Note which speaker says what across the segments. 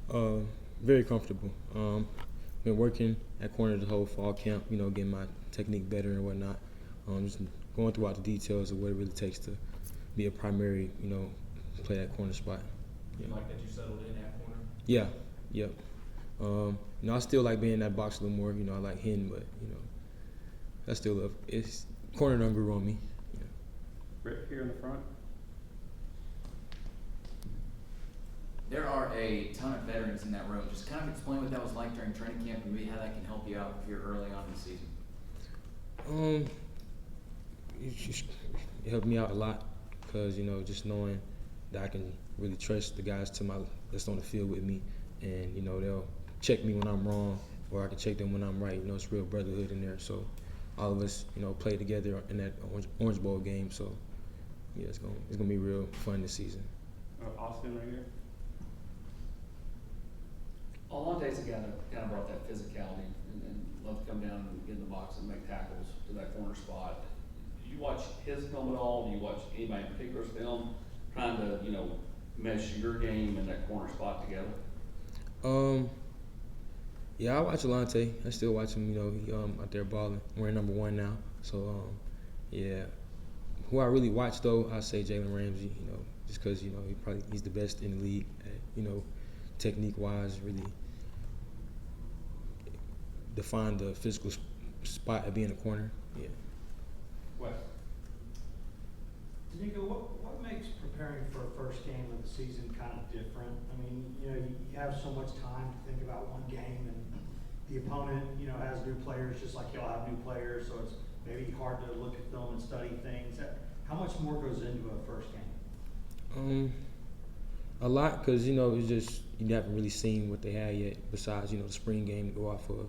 Speaker 1: Very comfortable. Been working at corner the whole fall camp, getting my technique better and whatnot. Just going throughout the details of what it really takes to be a primary, play that corner spot.
Speaker 2: Yeah. You like that you settled in at corner?
Speaker 1: Yeah, yep. I still like being in that box a little more. I like hitting, but I still love it's corner done grew on me. Yeah.
Speaker 3: Rick here in the front.
Speaker 2: There are a ton of veterans in that room. Just kind of explain what that was like during training camp and maybe how that can help you out if you're early on in the season.
Speaker 1: It helped me out a lot because just knowing that I can really trust the guys that's on the field with me, and they'll check me when I'm wrong, or I can check them when I'm right. It's real brotherhood in there. So all of us, play together in that Orange Bowl game. So yeah, it's gonna be real fun this season.
Speaker 3: Austin right here.
Speaker 4: Alontae's a guy that kind of brought that physicality and loved to come down and get in the box and make tackles to that corner spot. Do you watch his film at all? Do you watch anybody in particular's film trying to, mesh your game and that corner spot together?
Speaker 1: Yeah, I watch Alontae. I still watch him. He out there balling. We're number 1 now. So yeah. Who I really watch though, I say Jalen Ramsey. Just because he's the best in the league. Technique wise, really define the physical spot of being a corner. Yeah.
Speaker 3: Wes.
Speaker 5: Doneiko, what makes preparing for a first game of the season kind of different? I mean, you have so much time to think about one game, and the opponent, has new players just like y'all have new players, so it's maybe hard to look at film and study things. How much more goes into a first game?
Speaker 1: A lot, because it's just you haven't really seen what they had yet. Besides, the spring game to go off of.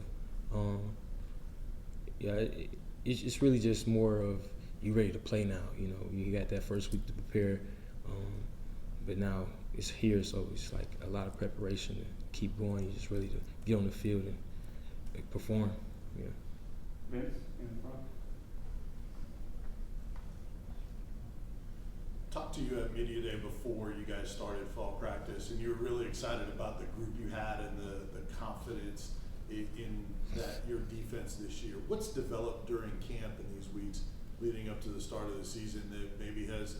Speaker 1: It's really just more of you ready to play now. You got that first week to prepare, but now it's here, so it's like a lot of preparation to keep going. You're just ready to get on the field and perform. Yeah.
Speaker 3: Vince in the front.
Speaker 6: Talked to you at media day before you guys started fall practice, and you were really excited about the group you had and the confidence in that your defense this year. What's developed during camp in these weeks leading up to the start of the season that maybe has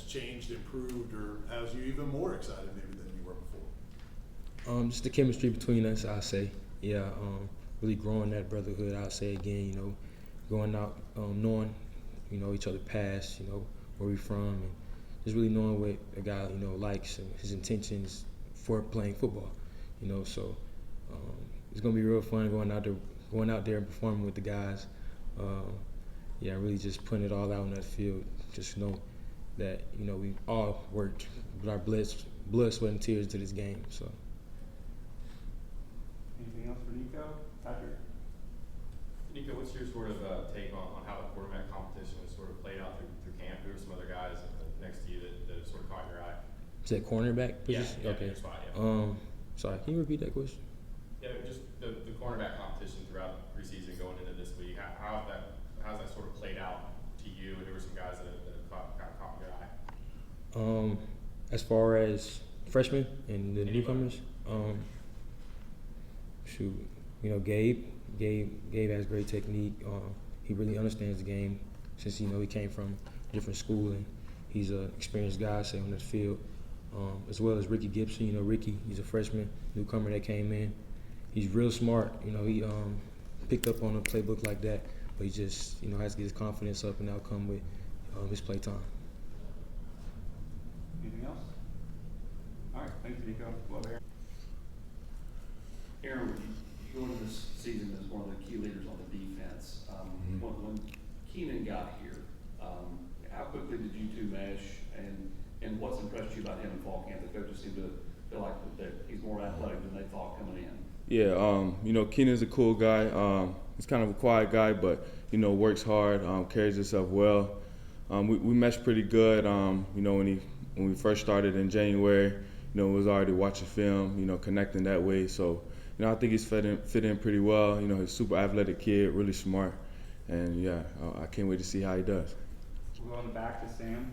Speaker 6: changed, improved, or has you even more excited maybe than you were before?
Speaker 1: Just the chemistry between us, I say. Yeah, really growing that brotherhood. I'll say again, going out, knowing, each other past, where we from, and just really knowing what a guy, likes and his intentions for playing football, So it's gonna be real fun going out there and performing with the guys. Really just putting it all out on that field. Just know that we all worked with our blood, sweat, and tears into this game. So.
Speaker 3: Anything else for Nico? Patrick?
Speaker 7: Nico, what's your sort of take on how the quarterback competition has sort of played out through camp? Who are some other guys next to you that have sort of caught your eye?
Speaker 1: Is that cornerback position?
Speaker 7: Yeah,
Speaker 1: okay.
Speaker 7: Spot, yeah.
Speaker 1: Sorry, can you repeat that question?
Speaker 7: Yeah, just the cornerback competition throughout preseason going into this week. How's that sort of played out to you? Who were some guys that have caught your eye?
Speaker 1: As far as freshmen and the newcomers, Gabe has great technique. He really understands the game since he came from a different school, and he's an experienced guy, say, on the field. As well as Ricky Gibson. Ricky, he's a freshman newcomer that came in. He's real smart. He picked up on a playbook like that, but he just has to get his confidence up, and that'll come with his play time.
Speaker 3: Anything else? All right, thank you, Nico. Go over here.
Speaker 4: Aaron, you go into this season as one of the key leaders on the defense. When Keenan got here, how quickly did you two mesh, and what's impressed you about him in fall camp? The coaches seem to feel like that he's more athletic than they thought coming in.
Speaker 8: Yeah, Keenan's a cool guy. He's kind of a quiet guy, but works hard, carries himself well. We meshed pretty good. When we first started in January, was already watching film, connecting that way. So, I think he's fit in pretty well. He's a super athletic kid, really smart, and I can't wait to see how he does.
Speaker 3: We'll go in the back to Sam.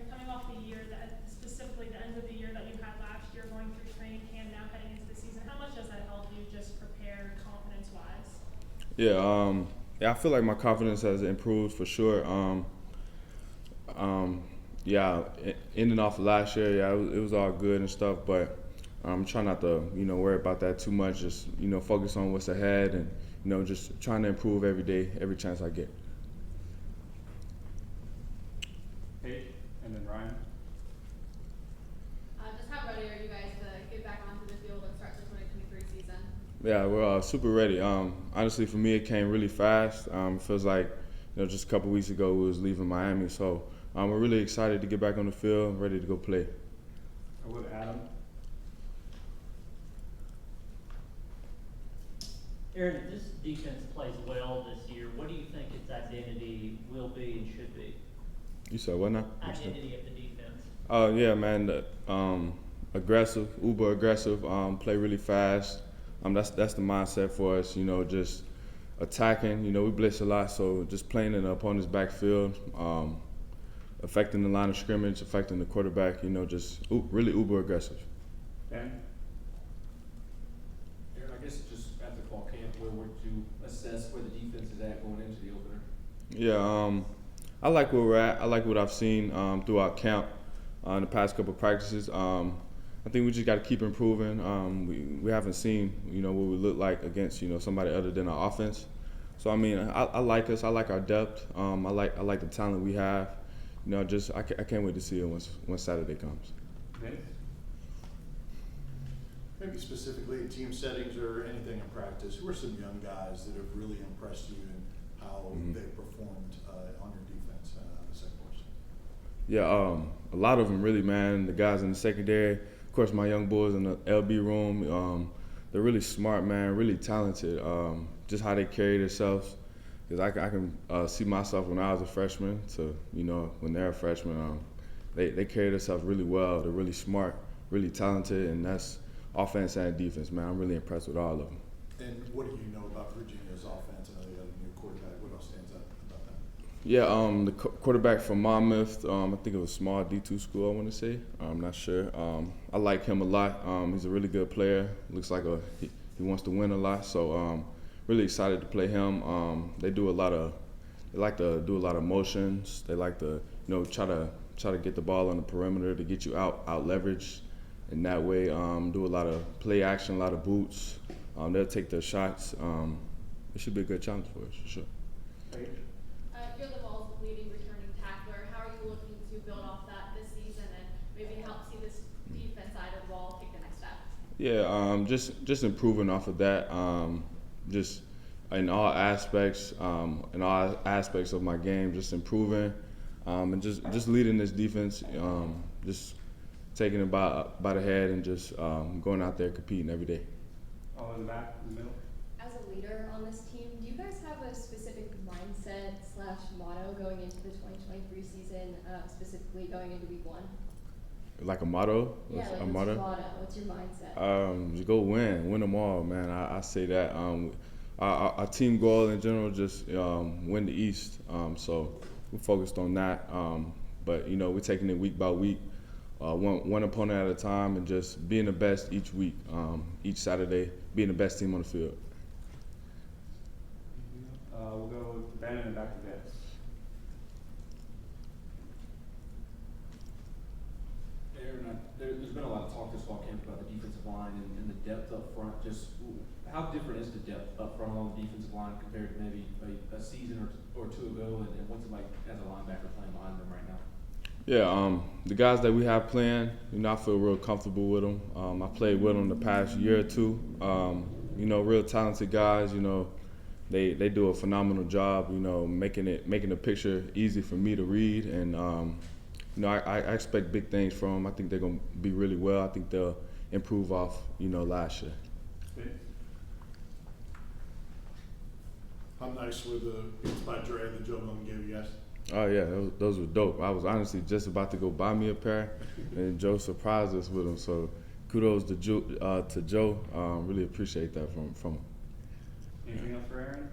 Speaker 9: Coming off the year, specifically the end
Speaker 8: Yeah, I feel like my confidence has improved for sure. Ending off last year, it was all good and stuff, but I'm trying not to, worry about that too much. Just, focus on what's ahead and, just trying to improve every day, every chance I get.
Speaker 3: Paige, and then Ryan.
Speaker 9: Just how ready are you guys to get back onto the field and start the 2023 season?
Speaker 8: Yeah, we're super ready. Honestly, for me, it came really fast. It feels like, just a couple weeks ago we was leaving Miami, so we're really excited to get back on the field, ready to go play.
Speaker 3: Or with Adam.
Speaker 10: Aaron, if this defense plays well this year, what do you think its identity will be and should be?
Speaker 8: You said what now?
Speaker 10: Identity of the defense.
Speaker 8: Oh yeah, man. Aggressive, uber aggressive. Play really fast. That's the mindset for us. Just attacking. We blitz a lot, so just playing in the opponent's backfield, affecting the line of scrimmage, affecting the quarterback. Just really uber aggressive.
Speaker 3: Ben.
Speaker 4: Aaron, I guess just after fall camp, where would you assess where the defense is at going into the opener?
Speaker 8: Yeah, I like where we're at. I like what I've seen throughout camp in the past couple of practices. I think we just got to keep improving. We haven't seen, what we look like against, somebody other than our offense. So, I like us. I like our depth. I like the talent we have. I can't wait to see it when Saturday comes.
Speaker 3: Vince.
Speaker 6: Maybe specifically in team settings or anything in practice, who are some young guys that have really impressed you in how they performed on your defense? The second question.
Speaker 8: Yeah, a lot of them really, man. The guys in the secondary, of course, my young boys in the LB room. They're really smart, man. Really talented. Just how they carry themselves. Because I can see myself when I was a freshman to when they're a freshman. They carry themselves really well. They're really smart, really talented, and that's offense and defense, man. I'm really impressed with all of them.
Speaker 6: And what do you know about Virginia's offense? I know they got a new quarterback. What else stands out about that?
Speaker 8: Yeah, the quarterback from Monmouth, I think it was a small D2 school, I want to say. I'm not sure. I like him a lot. He's a really good player. Looks like he wants to win a lot, so really excited to play him. They like to do a lot of motions. They like to, try to get the ball on the perimeter to get you out leverage. And that way, do a lot of play action, a lot of boots. They'll take their shots. It should be a good challenge for us, for sure.
Speaker 3: Paige.
Speaker 9: You're the ball's leading returning tackler. How are you looking to build off that this season and maybe help see this defense side of the ball take the next step?
Speaker 8: Yeah, just improving off of that. Just in all aspects of my game, just improving, and just leading this defense. Just taking it by the head and just going out there competing every day.
Speaker 3: All in the back, in the middle.
Speaker 11: As a leader on this team, do you guys have a specific mindset/motto going into the 2023 season, specifically going into week 1?
Speaker 8: Like a motto?
Speaker 11: Yeah, like
Speaker 8: a
Speaker 11: what's
Speaker 8: motto?
Speaker 11: your motto? What's your mindset?
Speaker 8: Just go win them all, man. I say that. Our team goal in general just win the East. So we're focused on that. But we're taking it week by week. One opponent at a time, and just being the best each week, each Saturday, being the best team on the field.
Speaker 3: We'll go with Ben and then back to Vince.
Speaker 4: Aaron, there's been a lot of talk this fall camp about the defensive line and the depth up front. Just how different is the depth up front on the defensive line compared to maybe a season or two ago, and what's it like as a linebacker playing behind them right now?
Speaker 8: Yeah, the guys that we have playing, I feel real comfortable with them. I played with them the past year or two. Real talented guys. They do a phenomenal job. Making the picture easy for me to read, and I expect big things from them. I think they're gonna be really well. I think they'll improve off last year.
Speaker 3: Vince.
Speaker 6: How nice were the Beats by Dre that Joe Milton gave you guys?
Speaker 8: Oh yeah, those were dope. I was honestly just about to go buy me a pair, and Joe surprised us with them. So kudos to Joe. Really appreciate that from him.
Speaker 3: Anything else for Aaron?